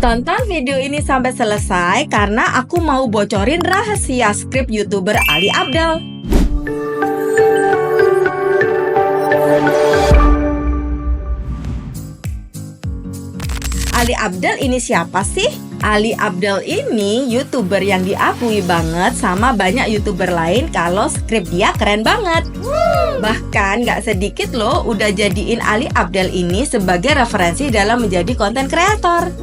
Tonton video ini sampai selesai karena aku mau bocorin rahasia skrip YouTuber Ali Abdal. Ali Abdal ini siapa sih? Ali Abdal ini YouTuber yang diakui banget sama banyak YouTuber lain kalau skrip dia keren banget. Bahkan gak sedikit loh udah jadiin Ali Abdal ini sebagai referensi dalam menjadi konten kreator.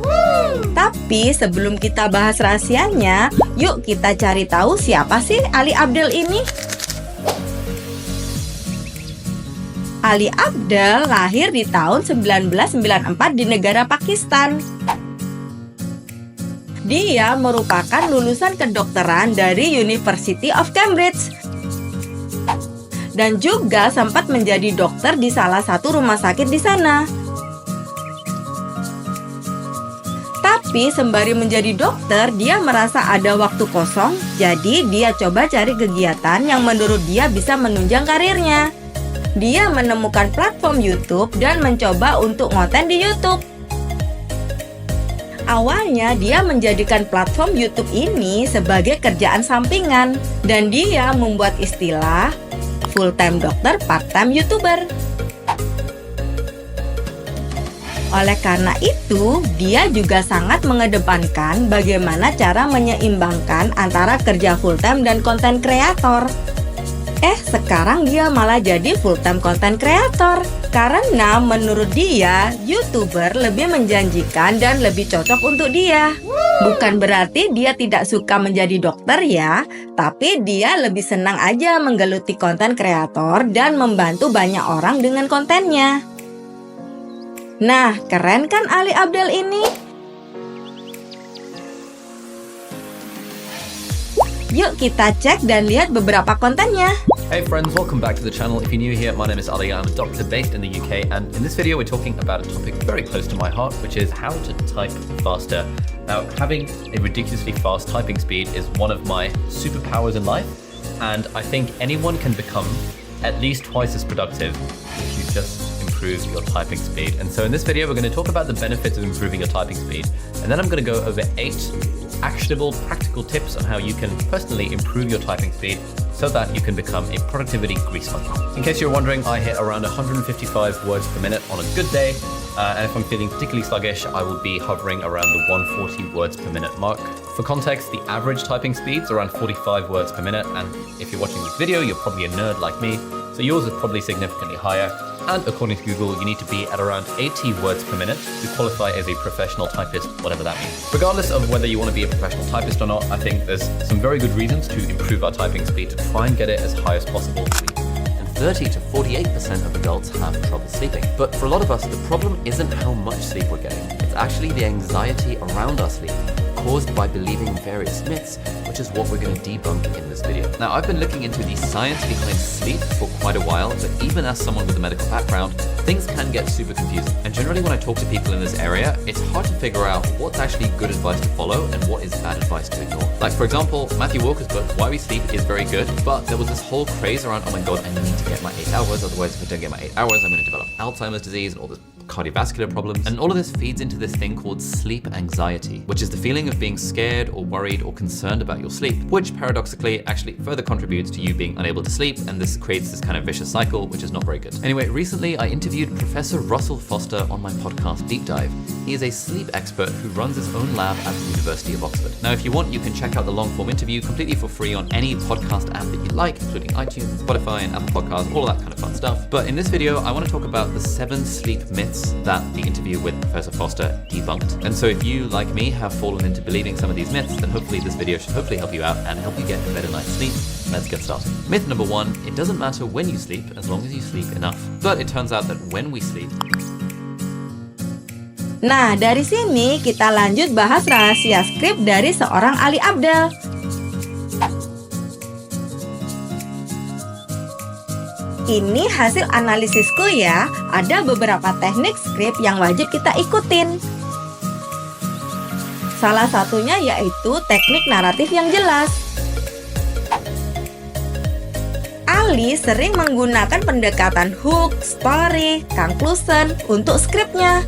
Tapi sebelum kita bahas rahasianya, yuk kita cari tahu siapa sih Ali Abdal ini. Ali Abdal lahir di tahun 1994 di negara Pakistan. Dia merupakan lulusan kedokteran dari University of Cambridge dan juga sempat menjadi dokter di salah satu rumah sakit di sana. Tapi sembari menjadi dokter, dia merasa ada waktu kosong, jadi dia coba cari kegiatan yang menurut dia bisa menunjang karirnya. Dia menemukan platform YouTube dan mencoba untuk ngonten di YouTube. Awalnya dia menjadikan platform YouTube ini sebagai kerjaan sampingan, dan dia membuat istilah full-time dokter, part-time YouTuber. Oleh karena itu, dia juga sangat mengedepankan bagaimana cara menyeimbangkan antara kerja full-time dan konten kreator. Sekarang dia malah jadi full-time konten kreator. Karena menurut dia, YouTuber lebih menjanjikan dan lebih cocok untuk dia. Bukan berarti dia tidak suka menjadi dokter ya, tapi dia lebih senang aja menggeluti konten kreator dan membantu banyak orang dengan kontennya. Nah, keren kan Ali Abdal ini? Yuk kita cek dan lihat beberapa kontennya. Hey friends, welcome back to the channel. If you're new here, my name is Ali. I'm a doctor based in the UK, and in this video we're talking about a topic very close to my heart, which is how to type faster. Now, having a ridiculously fast typing speed is one of my superpowers in life, and I think anyone can become at least twice as productive if you just improve your typing speed. And so in this video, we're going to talk about the benefits of improving your typing speed. And then I'm going to go over 8 actionable, practical tips on how you can personally improve your typing speed so that you can become a productivity grease monkey. In case you're wondering, I hit around 155 words per minute on a good day. And if I'm feeling particularly sluggish, I will be hovering around the 140 words per minute mark. For context, the average typing speed is around 45 words per minute. And if you're watching this video, you're probably a nerd like me, so yours is probably significantly higher. And according to Google, you need to be at around 80 words per minute to qualify as a professional typist, whatever that means. Regardless of whether you want to be a professional typist or not, I think there's some very good reasons to improve our typing speed to try and get it as high as possible. 30 to 48% of adults have trouble sleeping. But for a lot of us, the problem isn't how much sleep we're getting. It's actually the anxiety around our sleep, caused by believing various myths, which is what we're going to debunk in this video. Now, I've been looking into the science behind sleep for quite a while, but even as someone with a medical background, things can get super confusing. And generally when I talk to people in this area, it's hard to figure out what's actually good advice to follow and what is bad advice to ignore. Like for example, Matthew Walker's book, Why We Sleep, is very good, but there was this whole craze around, oh my god, I need to get my 8 hours, otherwise if I don't get my 8 hours, I'm going to develop Alzheimer's disease and all this cardiovascular problems. And all of this feeds into this thing called sleep anxiety, which is the feeling of being scared or worried or concerned about your sleep, which paradoxically actually further contributes to you being unable to sleep, and this creates this kind of vicious cycle, which is not very good. Anyway, recently I interviewed Professor Russell Foster on my podcast Deep Dive. He is a sleep expert who runs his own lab at the University of Oxford. Now, if you want, you can check out the long form interview completely for free on any podcast app that you like, including iTunes, Spotify, and Apple Podcasts, all of that kind of fun stuff. But in this video, I want to talk about the 7 sleep myths that the interview with Professor Foster debunked. And so if you, like me, have fallen into believing some of these myths, then hopefully this video should hopefully help you out and help you get a better night's sleep. Let's get started. Myth number 1, it doesn't matter when you sleep as long as you sleep enough. But it turns out that when we sleep... Nah, dari sini kita lanjut bahas rahasia skrip dari seorang Ali Abdal. Ini hasil analisisku ya, ada beberapa teknik skrip yang wajib kita ikutin. Salah satunya yaitu teknik naratif yang jelas. Ali sering menggunakan pendekatan hook, story, conclusion untuk skripnya.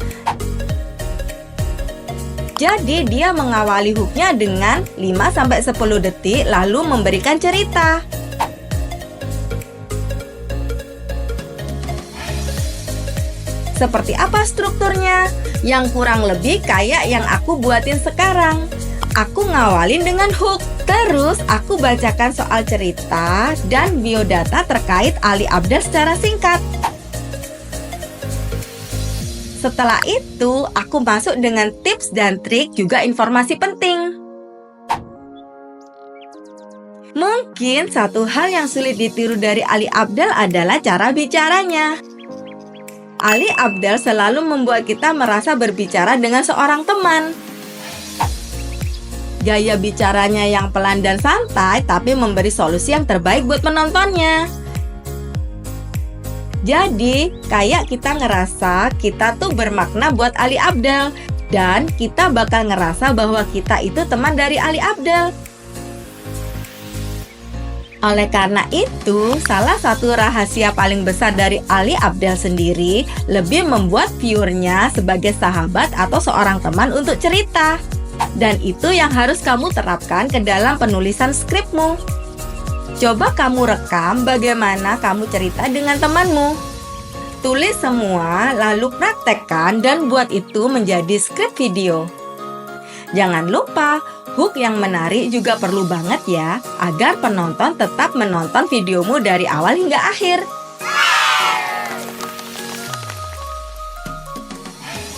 Jadi dia mengawali hooknya dengan 5-10 detik lalu memberikan cerita. Seperti apa strukturnya? Yang kurang lebih kayak yang aku buatin sekarang. Aku ngawalin dengan hook. Terus aku bacakan soal cerita dan biodata terkait Ali Abdal secara singkat. Setelah itu, aku masuk dengan tips dan trik juga informasi penting. Mungkin satu hal yang sulit ditiru dari Ali Abdal adalah cara bicaranya. Ali Abdal selalu membuat kita merasa berbicara dengan seorang teman. Gaya bicaranya yang pelan dan santai, tapi memberi solusi yang terbaik buat penontonnya. Jadi, kayak kita ngerasa kita tuh bermakna buat Ali Abdal. Dan kita bakal ngerasa bahwa kita itu teman dari Ali Abdal. Oleh karena itu, salah satu rahasia paling besar dari Ali Abdal sendiri lebih membuat viewernya sebagai sahabat atau seorang teman untuk cerita. Dan itu yang harus kamu terapkan ke dalam penulisan skripmu. Coba kamu rekam bagaimana kamu cerita dengan temanmu. Tulis semua, lalu praktekkan dan buat itu menjadi skrip video. Jangan lupa, hook yang menarik juga perlu banget ya, agar penonton tetap menonton videomu dari awal hingga akhir.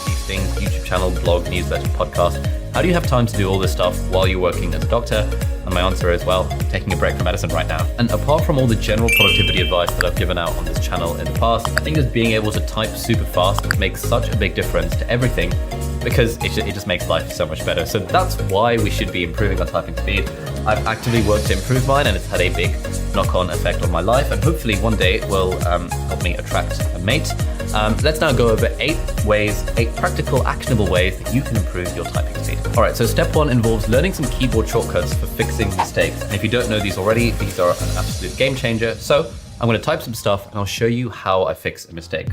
These things, YouTube channel, blog, newsletter, podcast. How do you have time to do all this stuff while you're working as a doctor? And my answer is, well, taking a break from medicine right now. And apart from all the general productivity advice that I've given out on this channel in the past, I think just being able to type super fast makes such a big difference to everything, because it just makes life so much better. So that's why we should be improving our typing speed. I've actively worked to improve mine, and it's had a big knock-on effect on my life, and hopefully one day it will help me attract a mate. Let's now go over 8 practical, actionable ways that you can improve your typing speed. Alright, so step 1 involves learning some keyboard shortcuts for fixing mistakes. And if you don't know these already, these are an absolute game changer. So I'm going to type some stuff and I'll show you how I fix a mistake.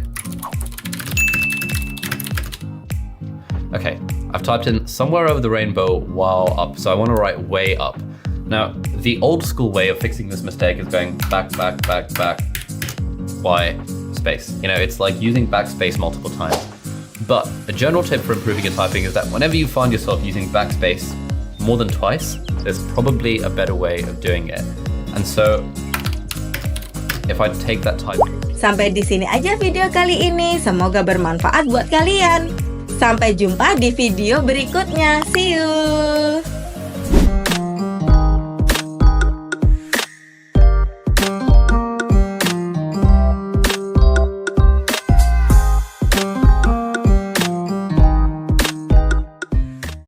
Okay, I've typed in somewhere over the rainbow while up, so I want to write way up. Now, the old school way of fixing this mistake is going back, Y, space. You know, it's like using backspace multiple times. But a general tip for improving your typing is that whenever you find yourself using backspace more than twice, there's probably a better way of doing it. And so, if I take that type... Sampai di sini aja video kali ini. Semoga bermanfaat buat kalian. Sampai jumpa di video berikutnya. See you!